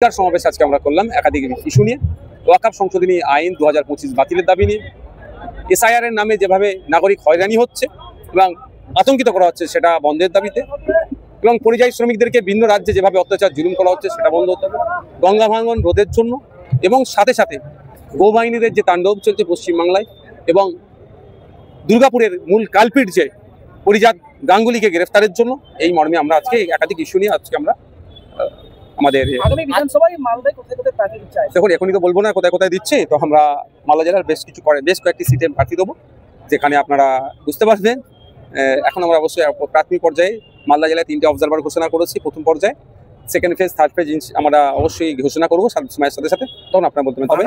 সমাবেশ আজকে আমরা করলাম একাধিক ইস্যু নিয়ে। ওয়াকফ সংশোধনী আইন 2025 বাতিলের দাবি নিয়ে, এসআইআর এর নামে যেভাবে নাগরিক হয়রানি হচ্ছে এবং আতঙ্কিত করা হচ্ছে সেটা বন্ধের দাবিতে, এবং পরিযায়ী শ্রমিকদেরকে ভিন্ন রাজ্যে যেভাবে অত্যাচার জুলুম করা হচ্ছে সেটা বন্ধ হতে হবে গঙ্গা ভাঙন রোধের জন্য, এবং সাথে সাথে গৌবাহিনীদের যে তাণ্ডব চলছে পশ্চিমবাংলায় এবং দুর্গাপুরের মূল কালপিট যে পরিজাত গাঙ্গুলিকে গ্রেফতারের জন্য, এই মর্মে আমরা আজকে একাধিক ইস্যু নিয়ে আজকে আমরা আমাদের দেখুন এখনই তো বলবো না কোথায় কোথায় দিচ্ছে। তো আমরা মালদা জেলার বেশ কয়েকটি সিটে প্রার্থী দেবো, যেখানে আপনারা বুঝতে পারবেন। এখন আমরা অবশ্যই প্রাথমিক পর্যায়ে মালদা জেলায় 3টে অবজারভার ঘোষণা করেছি প্রথম পর্যায়ে। সেকেন্ড ফেজ থার্ড ফেজ আমরা অবশ্যই ঘোষণা করবো সময়ের সাথে সাথে, তখন আপনারা বলতে পারবেন।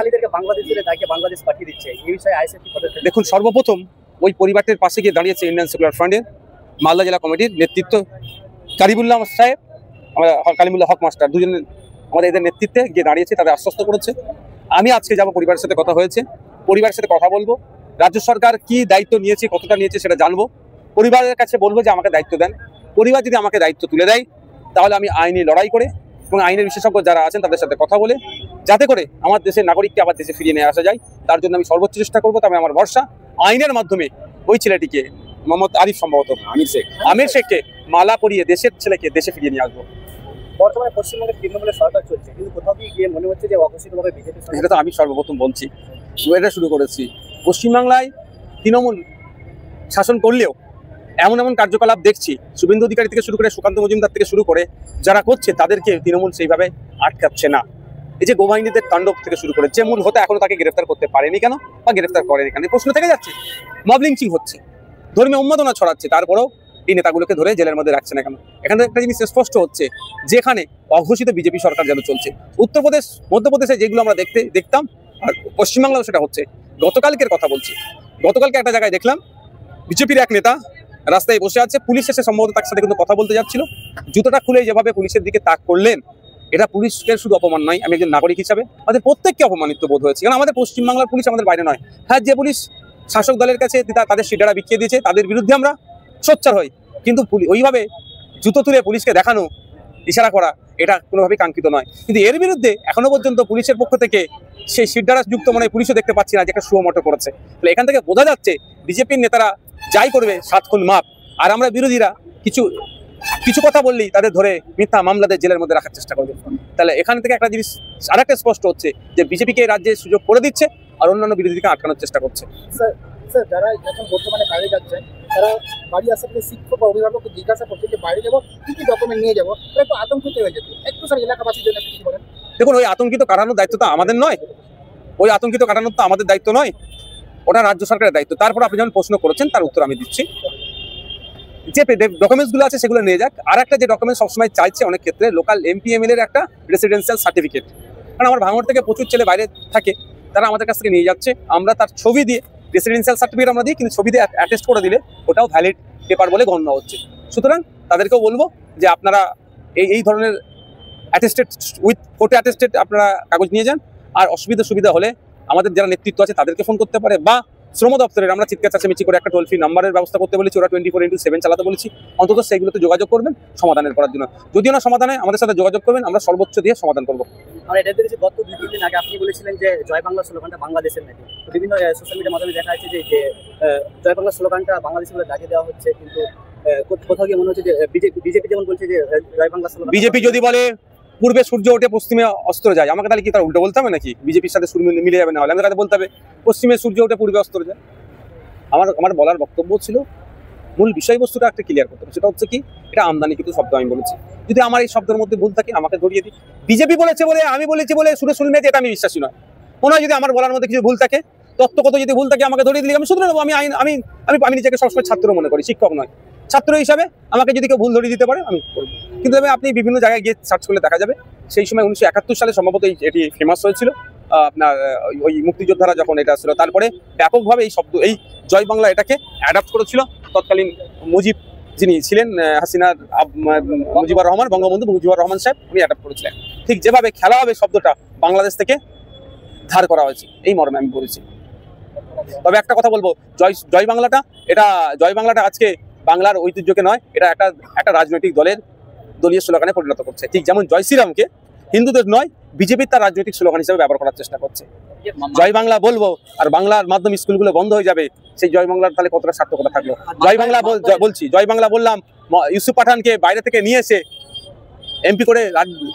দেখুন, সর্বপ্রথম ওই পরিবারটির পাশে গিয়ে দাঁড়িয়েছে ইন্ডিয়ান সেকুলার ফ্রন্টের মালদা জেলা কমিটির নেতৃত্ব কারিমুল্লাহ সাহেব, কালিমুল্লাহ হক মাস্টার, দুজন আমাদের এদের নেতৃত্বে গিয়ে দাঁড়িয়েছে, তাদের আশ্বস্ত করেছে। আমি আজকে যাবো, পরিবারের সাথে কথা হয়েছে, পরিবারের সাথে কথা বলবো, রাজ্য সরকার কি দায়িত্ব নিয়েছে কতটা নিয়েছে সেটা জানবো, পরিবারের কাছে বলবো যে আমাকে দায়িত্ব দেন। পরিবার যদি আমাকে দায়িত্ব তুলে দেয় তাহলে আমি আইনি লড়াই করে এবং আইনের বিশেষজ্ঞ যারা আছেন তাদের সাথে কথা বলে যাতে করে আমার দেশের নাগরিককে আবার দেশে ফিরিয়ে নিয়ে আসা যায়, তার জন্য আমি সর্বোচ্চ চেষ্টা করবো। তবে আমার ভরসা আইনের মাধ্যমে ওই ছেলেটিকে, মোহাম্মদ আরিফ সম্ভবত আমির শেখকে মালা পরিয়ে দেশের ছেলেকে দেশে ফিরিয়ে নিয়ে আসবো। বর্তমানে পশ্চিমবঙ্গের তৃণমূলের সরকার চলছে, কিন্তু কোথাও গিয়ে মনে হচ্ছে যে অঘোষিতভাবে বিজেপি, এটা তো আমি সর্বপ্রথম বলছি, এটা শুরু করেছি। পশ্চিমবাংলায় তৃণমূল শাসন করলেও এমন এমন কার্যকলাপ দেখছি, শুভেন্দু অধিকারী থেকে শুরু করে সুকান্ত মজুমদার থেকে শুরু করে যারা করছে তাদেরকে তৃণমূল সেইভাবে আটকাচ্ছে না। এই যে গৌবাহিনীদের তাণ্ডব থেকে শুরু করে যে মূল হতে এখনো তাকে গ্রেফতার করতে পারেনি কেন বা গ্রেফতার করেনি কেন, প্রশ্ন থেকে যাচ্ছে। মব লিঞ্চিং হচ্ছে, ধর্মীয় উন্মাদনা ছড়াচ্ছে, তারপরেও এই নেতাগুলোকে ধরে জেলের মধ্যে রাখছে না কেন? এখানে একটা জিনিস স্পষ্ট হচ্ছে, যেখানে অঘোষিত বিজেপি সরকার যেন চলছে। উত্তরপ্রদেশ, মধ্যপ্রদেশে যেগুলো আমরা দেখতাম, আর পশ্চিমবাংলাও সেটা হচ্ছে। গতকালকের কথা বলছি, গতকালকে একটা জায়গায় দেখলাম বিজেপির এক নেতা রাস্তায় বসে আছে, পুলিশ এসে সম্ভবত তার সাথে কিন্তু কথা বলতে যাচ্ছিল, জুতোটা খুলে যেভাবে পুলিশের দিকে তাক করলেন, এটা পুলিশকে শুধু অপমান নয়, আমি একজন নাগরিক হিসাবে আমাদের প্রত্যেককে অপমানিত বোধ হয়েছে। কারণ আমাদের পশ্চিমবাংলার পুলিশ আমাদের বাইরে নয়। হ্যাঁ, যে পুলিশ শাসক দলের কাছে তাদের সিটারা বিকিয়ে দিয়েছে তাদের বিরুদ্ধে আমরা সোচ্চার হই, কিন্তু ওইভাবে জুতো তুলে পুলিশকে দেখানো, ইশারা করা, এটা কোনোভাবেই কাঙ্ক্ষিত নয়। কিন্তু এর বিরুদ্ধে এখনো পর্যন্ত পুলিশের পক্ষ থেকে সেই সিটদ্বারা যুক্ত মনে পুলিশও দেখতে পাচ্ছি না যে একটা সুমোটো করেছে। তাহলে এখান থেকে বোঝা যাচ্ছে বিজেপির নেতারা যাই করবে 7 খুন মাপ, আর আমরা বিরোধীরা কিছু কথা বললেই তাদের ধরে মিথ্যা মামলাদের জেলের মধ্যে রাখার চেষ্টা করবে। তাহলে এখান থেকে একটা জিনিস আরেকটা স্পষ্ট হচ্ছে যে বিজেপিকে রাজ্যে সুযোগ করে দিচ্ছে আর অন্যান্য বিরোধীকে আটকানোর চেষ্টা করছে। স্যার, যারা এখন বর্তমানে বাইরে যাচ্ছেন তারা বাড়ি আসার পরে শিক্ষক বা অভিভাবককে জিজ্ঞাসা করছে যে বাইরে যাবো কি কি ডকুমেন্ট নিয়ে যাবো, তারা একটু আতঙ্কিত হয়ে যেত। একটু স্যার এলাকাবাসীর জন্য কিছু বলেন। দেখুন, ওই আতঙ্কিত কাটানোর দায়িত্ব তো আমাদের নয়, ওই আতঙ্কিত কাটানোর তো আমাদের দায়িত্ব নয়, ওটা রাজ্য সরকারের দায়িত্ব। তারপর আপনি যেমন প্রশ্ন করেছেন তার উত্তর আমি দিচ্ছি। যে ডকুমেন্টসগুলো আছে সেগুলো নিয়ে যাক। আর একটা যে ডকুমেন্ট সবসময় চাইছে অনেক ক্ষেত্রে, লোকাল এমপিএমএল এর একটা রেসিডেন্সিয়াল সার্টিফিকেট। কারণ আমার ভাঙড় থেকে প্রচুর ছেলে বাইরে থাকে, তারা আমাদের কাছ থেকে নিয়ে যাচ্ছে, আমরা তার ছবি দিয়ে রেসিডেন্সিয়াল সার্টিফিকেট আমরা দিই, কিন্তু ছবি দিয়ে অ্যাটেস্ট করে দিলে ওটাও ভ্যালিড পেপার বলে গণ্য হচ্ছে। সুতরাং তাদেরকেও বলবো যে আপনারা এই ধরনের অ্যাটেস্টেড উইথ ফটো অ্যাটেস্টেড আপনারা কাগজ নিয়ে যান। আর সুবিধা হলে আমাদের যারা নেতৃত্ব আছে তাদেরকে ফোন করতে পারে, বা শ্রম দপ্তরের আমরা চিৎকার চাচামেচি করে একটা টোল ফ্রি নাম্বারের ব্যবস্থা করতে বলেছি, ওরা 24/7 চালাতে বলেছি। অন্তত সেইগুলোতে যোগাযোগ করবেন সমাধানের করার জন্য। যদিও না সমাধানে আমাদের সাথে যোগাযোগ করবেন, আমরা সর্বোচ্চ দিয়ে সমাধান করবো। আমরা এটা দেখেছি গত 2-3 দিন আগে আপনি বলেছিলেন যে জয় বাংলা স্লোগানটা বাংলাদেশের নাকি, বিভিন্ন সোশ্যাল মিডিয়ার মাধ্যমে দেখা যাচ্ছে যে জয় বাংলা স্লোগানটা বাংলাদেশে বলে দাগিয়ে দেওয়া হচ্ছে, কিন্তু কোথাও গিয়ে মনে হচ্ছে যে বিজেপি যেমন বলছে যে জয় বাংলা স্লোগান, বিজেপি যদি বলে পূর্বে সূর্য ওঠে পশ্চিমে অস্ত যায়, আমাকে তাহলে কি তার উল্টো বলতে হবে নাকি? বিজেপির সাথে সুর মিলে যাবে না, হলে আমাকে বলতে হবে পশ্চিমে সূর্য ওঠে পূর্বে অস্ত যায়। আমার বলার বক্তব্য ছিল মূল বিষয়বস্তুটা একটা ক্লিয়ার করতে হবে, সেটা হচ্ছে কি, এটা আমদানিকৃত শব্দ আমি বলেছি। যদি আমার এই শব্দের মধ্যে ভুল থাকে আমাকে ধরিয়ে দিই। বিজেপি বলেছে বলে আমি বলেছি বলে সুরে মেয়েছে, এটা আমি বিশ্বাসী নয়। মনে হয় যদি আমার বলার মধ্যে কিছু ভুল থাকে, তত্ত্বগত যদি ভুল থাকে আমাকে ধরিয়ে দিলে আমি শুধরে নেবো। আমি নিজেকে সবসময় ছাত্র মনে করি, শিক্ষক নয়। ছাত্র হিসাবে আমাকে যদি কেউ ভুল ধরিয়ে দিতে পারে আমি করবো। কিন্তু আপনি বিভিন্ন জায়গায় গিয়ে সার্চ করলে দেখা যাবে সেই সময় 1971 সালে সম্ভবত এটি ফেমাস হয়েছিল, আপনার ওই মুক্তিযোদ্ধারা যখন এটা ছিল, তারপরে ব্যাপকভাবে এই শব্দ, এই জয় বাংলা এটাকে অ্যাডাপ্ট করেছিল তৎকালীন মুজিব যিনি ছিলেন হাসিনার মুজিবুর রহমান, বঙ্গবন্ধু মুজিবুর রহমান সাহেব, উনি অ্যাডাপ্ট করেছিলেন। ঠিক যেভাবে খেলা হবে শব্দটা বাংলাদেশ থেকে ধার করা হয়েছে, এই মর্মে আমি বলেছি। তবে একটা কথা বলবো, জয় বাংলাটা আজকে বাংলার ঐতিহ্যকে নয়, এটা একটা রাজনৈতিক দলের দলীয় স্লোগানে পরিণত করছে। ঠিক যেমন জয় শ্রীরামকে হিন্দুদের নয়, বিজেপির তার রাজনৈতিক স্লোগান হিসেবে ব্যবহার করার চেষ্টা করছে। জয় বাংলা বলবো আর বাংলার মাধ্যমে স্কুলগুলো বন্ধ হয়ে যাবে, সেই জয় বাংলার তাহলে কতটা সার্থকতা থাকলো? জয় বাংলা বলছি, জয় বাংলা বললাম, ইউসুফ পাঠানকে বাইরে থেকে নিয়ে এসে এমপি করে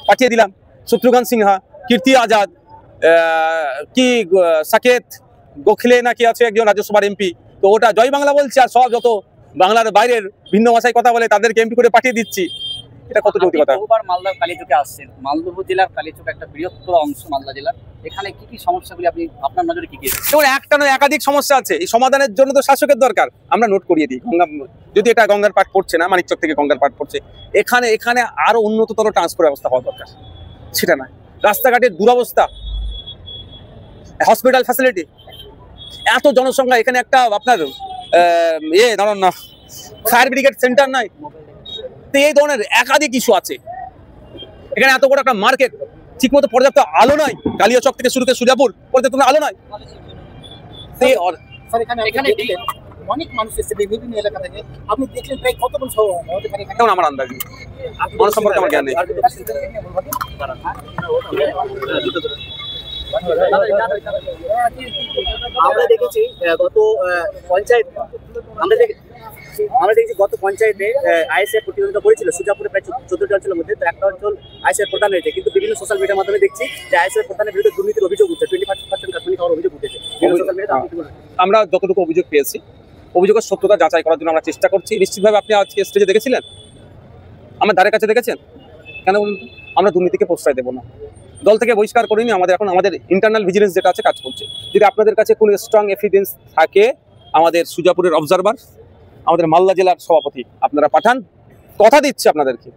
পাঠিয়ে দিলাম, শত্রুঘ্ন সিনহা, কীর্তি আজাদ, কি সাকেত গোখলে নাকি আছে একজন রাজ্যসভার এমপি, তো ওটা জয় বাংলা বলছে, আর সব যত বাংলার বাইরের ভিন্ন ভাষায় কথা বলে তাদেরকে এমপি করে পাঠিয়ে দিচ্ছি। এটা কত যৌক্তিকতা? বহুবার মালদা কালীচকে আসছেন, মালদহ জেলার কালীচক একটা বৃহত্তর অংশ মালদা জেলার, এখানে কি কি সমস্যাগুলি আপনি আপনার নজরে কি কি? একটা নয়, একাধিক সমস্যা আছে। এই সমাধানের জন্য তো শাসকের দরকার। আমরা নোট করিয়ে দিই, গঙ্গা যদি এটা গঙ্গার পাট পড়ছে না, মানিকচক থেকে গঙ্গার পাট পড়ছে, এখানে আরো উন্নততর ট্রান্সপোর্ট ব্যবস্থা হওয়া দরকার। সেটা নয়, রাস্তাঘাটের দুরবস্থা, হসপিটাল ফ্যাসিলিটি, এত জনসংখ্যা, এখানে একটা আপনার ধরুন না ফায়ার ব্রিগেড সেন্টার নাই, তো এই ধরনের একাধিক ইস্যু আছে। এখানে এত বড় একটা মার্কেট, ঠিকমতো পর্যাপ্ত আলো নাই, কালিয়াচক থেকে শুরু করে সুজাপুর পর্যন্ত আলো নাই। অনেক মানুষ এসেছে বিভিন্ন এলাকা থেকে, আপনি দেখলেন প্রায় কতক্ষণ কেমন আমার আন্দাজ নেই, মানুষ সম্পর্কে আমার জ্ঞান নেই। আমরা দেখেছি গত পঞ্চায়েত গত পঞ্চায়েতে আইএসএফ প্রতিদ্বন্দ্বিতা করেছিল সুজাপুরে প্রায় 14টি অঞ্চলের মধ্যে, তো একটা অঞ্চল আইএসএফ প্রধান হয়েছে, কিন্তু বিভিন্ন সোশ্যাল মিডিয়ার মাধ্যমে দেখছি যে আইএসএফ প্রধানের বিরুদ্ধে দুর্নীতির অভিযোগ উঠছে, 20% কাশ্মীরি খাওয়ার অভিযোগ উঠেছে। আমরা যতটুকু অভিযোগ পেয়েছি, অভিযোগের সত্যতা যাচাই করার জন্য আমরা চেষ্টা করছি। নিশ্চিতভাবে আপনি আজকে স্টেজে দেখেছিলেন, আমার ধারে কাছে দেখেছেন, কেন বলুন? আমরা দুর্নীতিকে প্রশ্রয় দেবো না, দল থেকে বহিষ্কার করিনি। আমাদের ইন্টারনাল ভিজিলেন্স যেটা আছে কাজ করছে। যদি আপনাদের কাছে কোনো স্ট্রং এভিডেন্স থাকে, আমাদের সুজাপুরের অবজারভার, আমাদের মালদা জেলার সভাপতি আপনারা পাঠান, কথা দিচ্ছি আপনাদেরকে,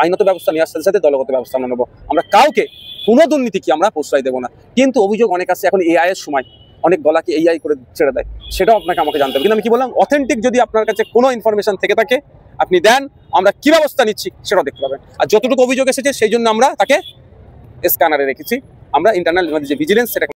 আইনত ব্যবস্থা নিয়ে আসার সাথে দলগত ব্যবস্থা আমরা নেবো। আমরা কাউকে কোনো দুর্নীতি কি আমরা প্রশ্রয় দেবো না। কিন্তু অভিযোগ অনেক আছে, এখন এআই এর সময় অনেক গলাকে এআই করে ছেড়ে দেয়, সেটাও আপনাকে আমাকে জানতে হবে। কিন্তু আমি কি বললাম, অথেন্টিক যদি আপনার কাছে কোনো ইনফরমেশন থেকে থাকে আপনি দেন, আমরা কি ব্যবস্থা নিচ্ছি সেটাও দেখতে পাবেন। আর যতটুকু অভিযোগ এসেছে সেই জন্য আমরা তাকে স্ক্যানারে রেখেছি। আমরা ইন্টারনাল যে ভিজিলেন্স সেটা